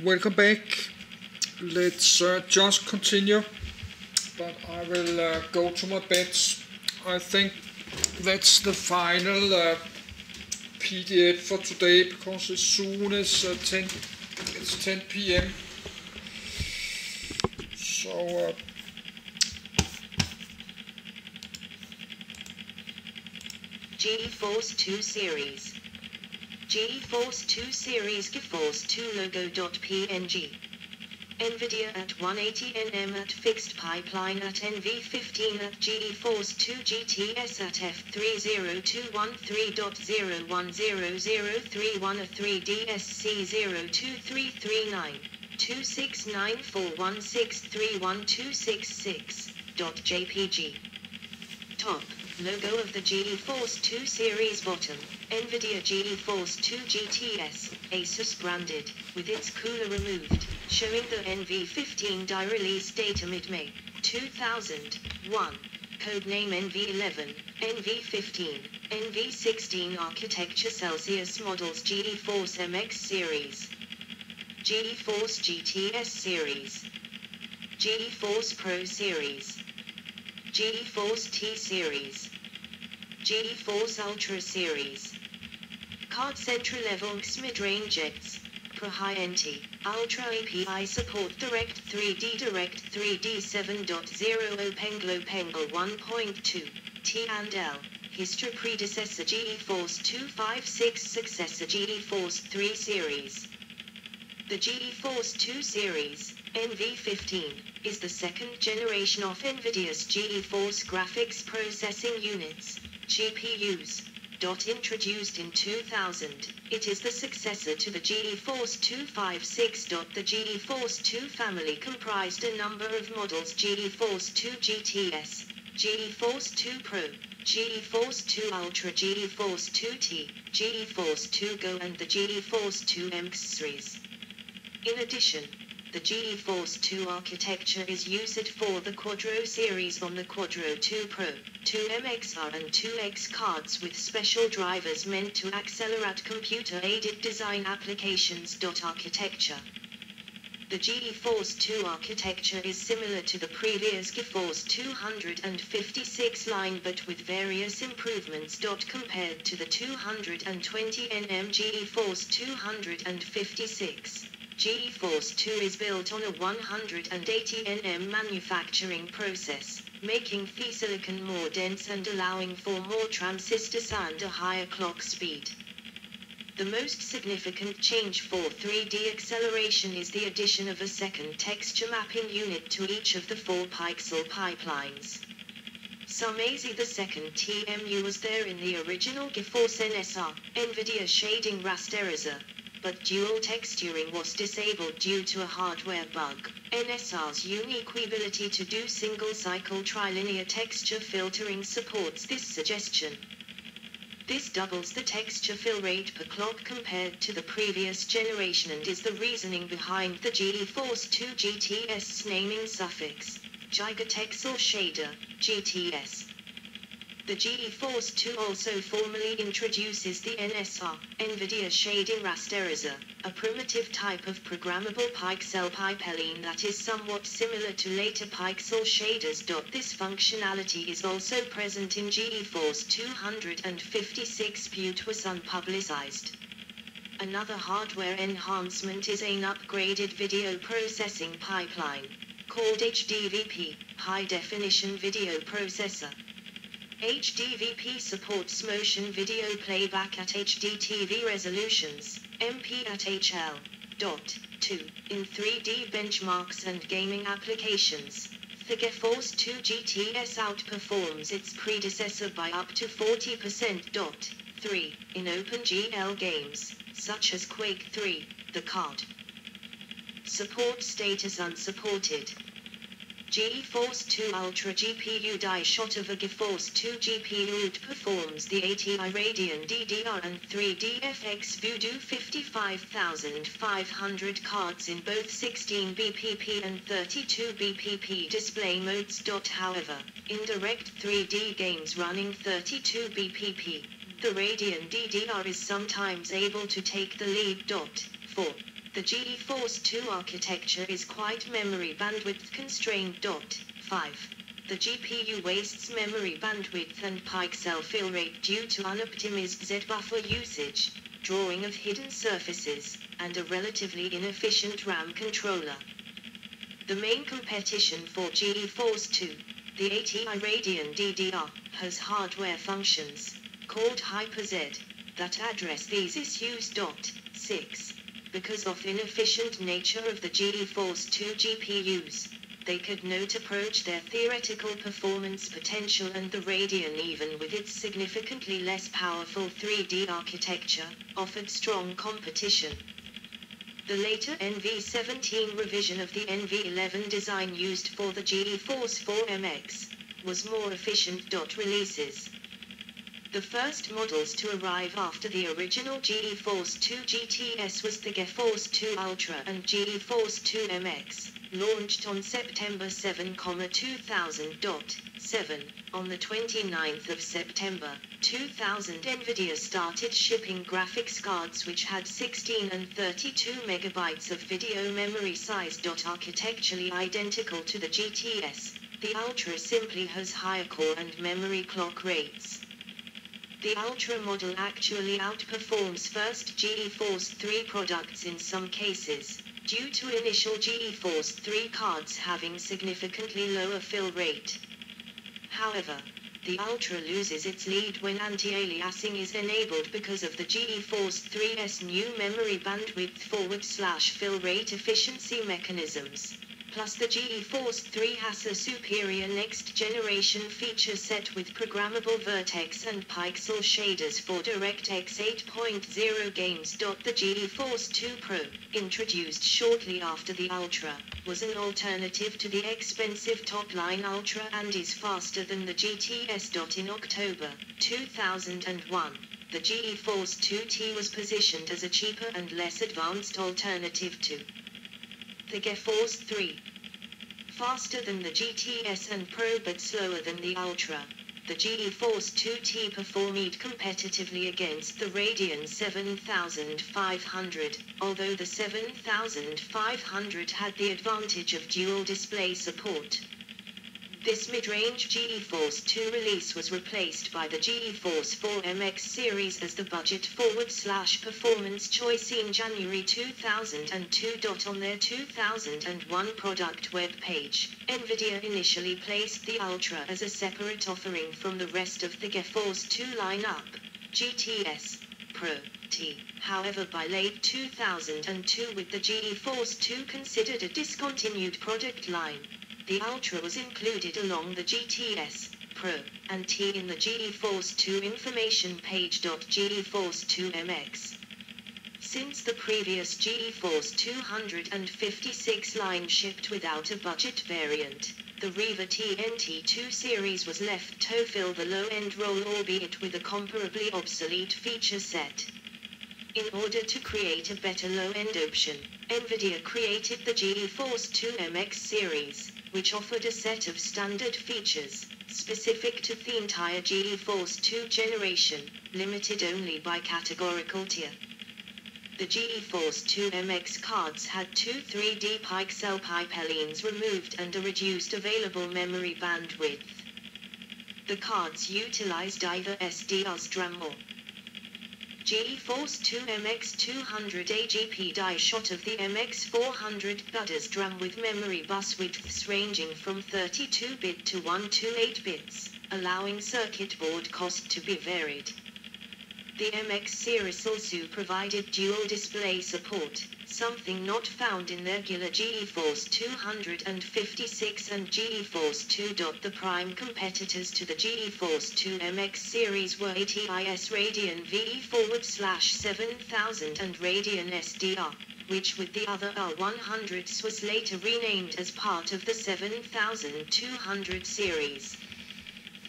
Welcome back. Let's just continue, but I will go to my bets. I think that's the final PDF for today, because as soon as it's 10 p.m. So GeForce 2 Series. GeForce 2 Series GeForce 2 logo.png. Nvidia at 180 nm at fixed pipeline at NV15 at GeForce 2 GTS at F30213.01003103DSC02339 26941631266.jpg. Top logo of the GeForce 2 series. Bottom Nvidia GeForce 2 GTS, Asus branded, with its cooler removed, showing the NV15 die release date mid-May 2001. Codename NV11, NV15, NV16 architecture Celsius models GeForce MX series, GeForce GTS series, GeForce Pro series, GeForce T series, GeForce Ultra series. Card Central Level mid-range jets. Pro High NT, Ultra API support Direct 3D 7.0 OpenGL 1.2, T and L. History predecessor GeForce 256 successor GeForce 3 series. The GeForce 2 series, NV15, is the second generation of Nvidia's GeForce graphics processing units, GPUs. Introduced in 2000, it is the successor to the GeForce 256. The GeForce 2 family comprised a number of models: GeForce 2 GTS, GeForce 2 Pro, GeForce 2 Ultra, GeForce 2 T, GeForce 2 Go and the GeForce 2 MX series. In addition, the GeForce 2 architecture is used for the Quadro series on the Quadro 2 Pro, 2 MXR and 2X cards with special drivers meant to accelerate computer-aided design applications. Architecture. The GeForce 2 architecture is similar to the previous GeForce 256 line but with various improvements. Compared to the 220 nm GeForce 256. GeForce 2 is built on a 180 nm manufacturing process, making the silicon more dense and allowing for more transistors and a higher clock speed. The most significant change for 3D acceleration is the addition of a second texture mapping unit to each of the 4 pixel pipelines. Some AZ the second TMU was there in the original GeForce NSR, Nvidia shading rasterizer, but dual texturing was disabled due to a hardware bug. NSR's unique ability to do single-cycle trilinear texture filtering supports this suggestion. This doubles the texture fill rate per clock compared to the previous generation and is the reasoning behind the GeForce 2 GTS's naming suffix, Gigatexel Shader, GTS. The GeForce 2 also formally introduces the NSR, Nvidia Shading Rasterizer, a primitive type of programmable pixel pipeline that is somewhat similar to later pixel shaders. This functionality is also present in GeForce 256 but was unpublicized. Another hardware enhancement is an upgraded video processing pipeline, called HDVP, High Definition Video Processor. HDVP supports motion video playback at HDTV resolutions, MP at HL.2, in 3D benchmarks and gaming applications. The GeForce 2 GTS outperforms its predecessor by up to 40%. 3. In OpenGL games, such as Quake 3, the card. Support status unsupported. GeForce 2 Ultra GPU die shot of a GeForce 2 GPU outperforms the ATI Radeon DDR and 3DFX Voodoo 55500 cards in both 16 bpp and 32 bpp display modes. However, in direct 3D games running 32 bpp, the Radeon DDR is sometimes able to take the lead. 4. The GeForce 2 architecture is quite memory bandwidth constrained. 5. The GPU wastes memory bandwidth and pixel fill rate due to unoptimized Z-buffer usage, drawing of hidden surfaces, and a relatively inefficient RAM controller. The main competition for GeForce 2, the ATI Radeon DDR, has hardware functions, called Hyper-Z, that address these issues. 6. Because of inefficient nature of the GeForce 2 GPUs, they could not approach their theoretical performance potential, and the Radeon, even with its significantly less powerful 3D architecture, offered strong competition. The later NV17 revision of the NV11 design used for the GeForce 4MX was more efficient. Releases. The first models to arrive after the original GeForce 2 GTS was the GeForce 2 Ultra and GeForce 2 MX, launched on September 7, 2000. On the 29th of September, 2000, Nvidia started shipping graphics cards which had 16 and 32 megabytes of video memory size. Architecturally identical to the GTS, the Ultra simply has higher core and memory clock rates. The Ultra model actually outperforms first GeForce 3 products in some cases, due to initial GeForce 3 cards having significantly lower fill rate. However, the Ultra loses its lead when anti-aliasing is enabled because of the GeForce 3's new memory bandwidth /fill rate efficiency mechanisms. Plus the GeForce 3 has a superior next-generation feature set with programmable vertex and pixel shaders for DirectX 8.0 games. The GeForce 2 Pro, introduced shortly after the Ultra, was an alternative to the expensive top-line Ultra and is faster than the GTS. In October 2001, the GeForce 2T was positioned as a cheaper and less advanced alternative to the GeForce 3. Faster than the GTS and Pro but slower than the Ultra, the GeForce 2T performed competitively against the Radeon 7500, although the 7500 had the advantage of dual display support. This mid-range GeForce 2 release was replaced by the GeForce 4MX series as the budget-forward/performance choice in January 2002. On their 2001 product web page, Nvidia initially placed the Ultra as a separate offering from the rest of the GeForce 2 lineup, GTS, Pro, T. However, by late 2002, with the GeForce 2 considered a discontinued product line, the Ultra was included along the GTS, Pro, and T in the GeForce 2 information page. GeForce 2 MX. Since the previous GeForce 256 line shipped without a budget variant, the Riva TNT2 series was left to fill the low-end role, albeit with a comparably obsolete feature set. In order to create a better low-end option, Nvidia created the GeForce 2 MX series, which offered a set of standard features, specific to the entire GeForce 2 generation, limited only by categorical tier. The GeForce 2 MX cards had two 3D pixel pipelines removed and a reduced available memory bandwidth. The cards utilized either SDR's DRAM or GeForce 2 MX 200 AGP die shot of the MX 400 Gudders DRAM with memory bus widths ranging from 32-bit to 128 bits, allowing circuit board cost to be varied. The MX series also provided dual display support, something not found in the regular GeForce 256 and GeForce 2. The prime competitors to the GeForce 2 MX series were ATI's Radeon VE/7000 and Radeon SDR, which with the other R100s was later renamed as part of the 7200 series.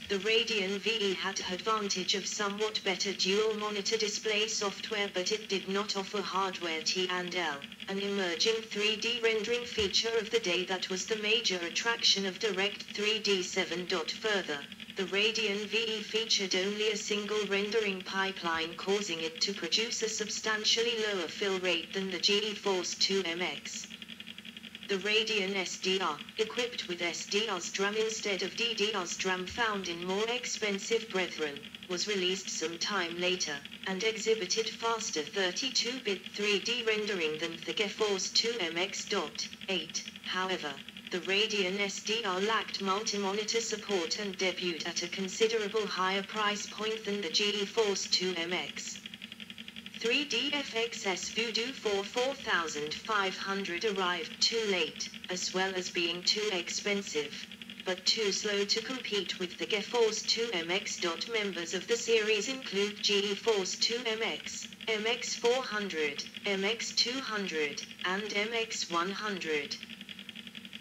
The Radeon VE had the advantage of somewhat better dual-monitor display software, but it did not offer hardware T&L, an emerging 3D rendering feature of the day that was the major attraction of Direct 3D 7. Further, The Radeon VE featured only a single rendering pipeline, causing it to produce a substantially lower fill rate than the GeForce 2 MX. The Radeon SDR, equipped with SDR's DRAM instead of DDR's DRAM found in more expensive brethren, was released some time later, and exhibited faster 32-bit 3D rendering than the GeForce 2 MX.8. However, the Radeon SDR lacked multi-monitor support and debuted at a considerable higher price point than the GeForce 2 MX. 3DFX's Voodoo 4500 arrived too late, as well as being too expensive, but too slow to compete with the GeForce 2 MX. Members of the series include GeForce 2 MX, MX400, MX200, and MX100.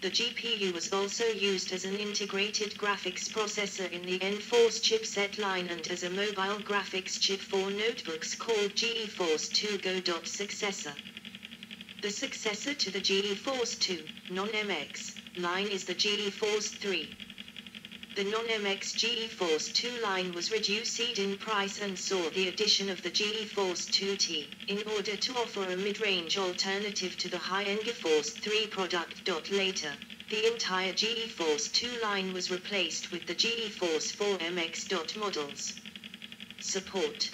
The GPU was also used as an integrated graphics processor in the Enforce chipset line and as a mobile graphics chip for notebooks called GeForce 2 Go. Successor. The successor to the GeForce 2 non-MX line is the GeForce 3. The non-MX GeForce 2 line was reduced in price and saw the addition of the GeForce 2T, in order to offer a mid-range alternative to the high-end GeForce 3 product. Later, the entire GeForce 2 line was replaced with the GeForce 4 MX. Models. Support.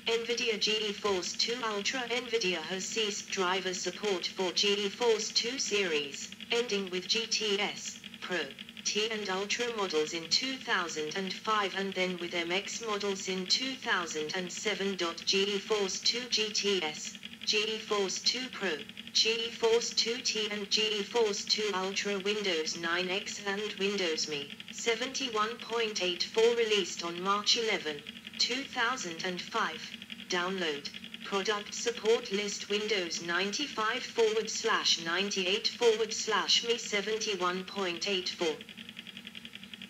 Nvidia GeForce 2 Ultra. Nvidia has ceased driver support for GeForce 2 series, ending with GTS, Pro, T and Ultra models in 2005 and then with MX models in 2007. GeForce 2 GTS, GeForce 2 Pro, GeForce 2T and GeForce 2 Ultra Windows 9X and Windows Me 71.84 released on March 11, 2005. Download. Product support list Windows 95/98/me 71.84.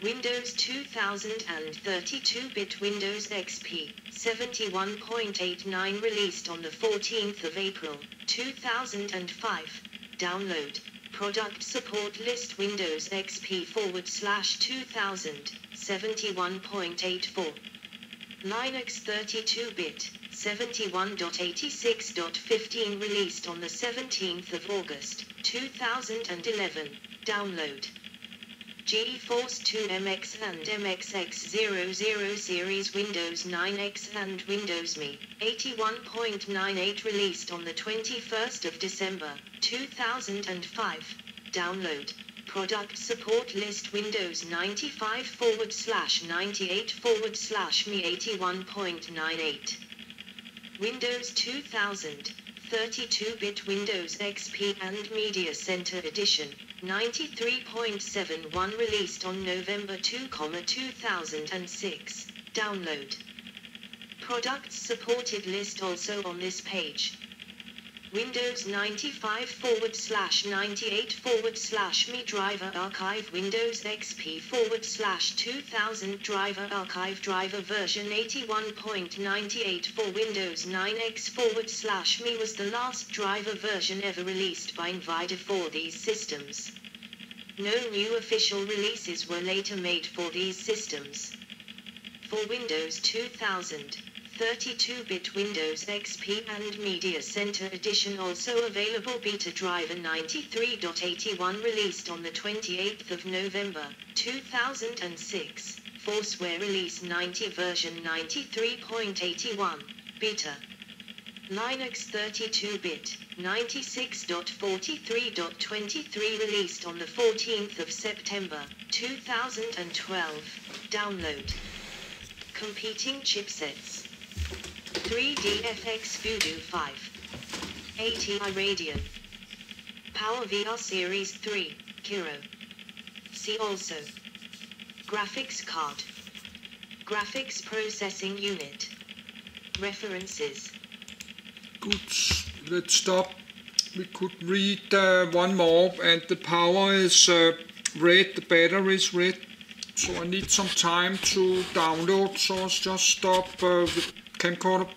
Windows 2000 and 32-bit Windows XP 71.89 released on the 14th of April, 2005. Download. Product support list Windows XP /2000 71.84. Linux 32-bit 71.86.15 released on the 17th of August, 2011. Download. GeForce 2 MX and MXX00 series Windows 9X and Windows Me 81.98 released on the 21st of December, 2005. Download. Product support list Windows 95/98/me 81.98. Windows 2000, 32-bit Windows XP and Media Center Edition, 93.71 released on November 2, 2006. Download. Products supported list also on this page. Windows 95/98/me driver archive Windows XP /2000 driver archive driver version 81.98 for Windows 9X/me was the last driver version ever released by Nvidia for these systems. No new official releases were later made for these systems. For Windows 2000, 32-bit Windows XP and Media Center Edition also available beta driver 93.81 released on the 28th of November, 2006, Forceware release 90 version 93.81, beta. Linux 32-bit, 96.43.23 released on the 14th of September, 2012, download. Competing chipsets. 3DFX Voodoo 5. ATI Radeon. Power VR Series 3, Kiro. See also. Graphics card. Graphics processing unit. References. Good, let's stop. We could read one more, and the power is red, the battery is red, so I need some time to download, so I'll just stop the camcorder.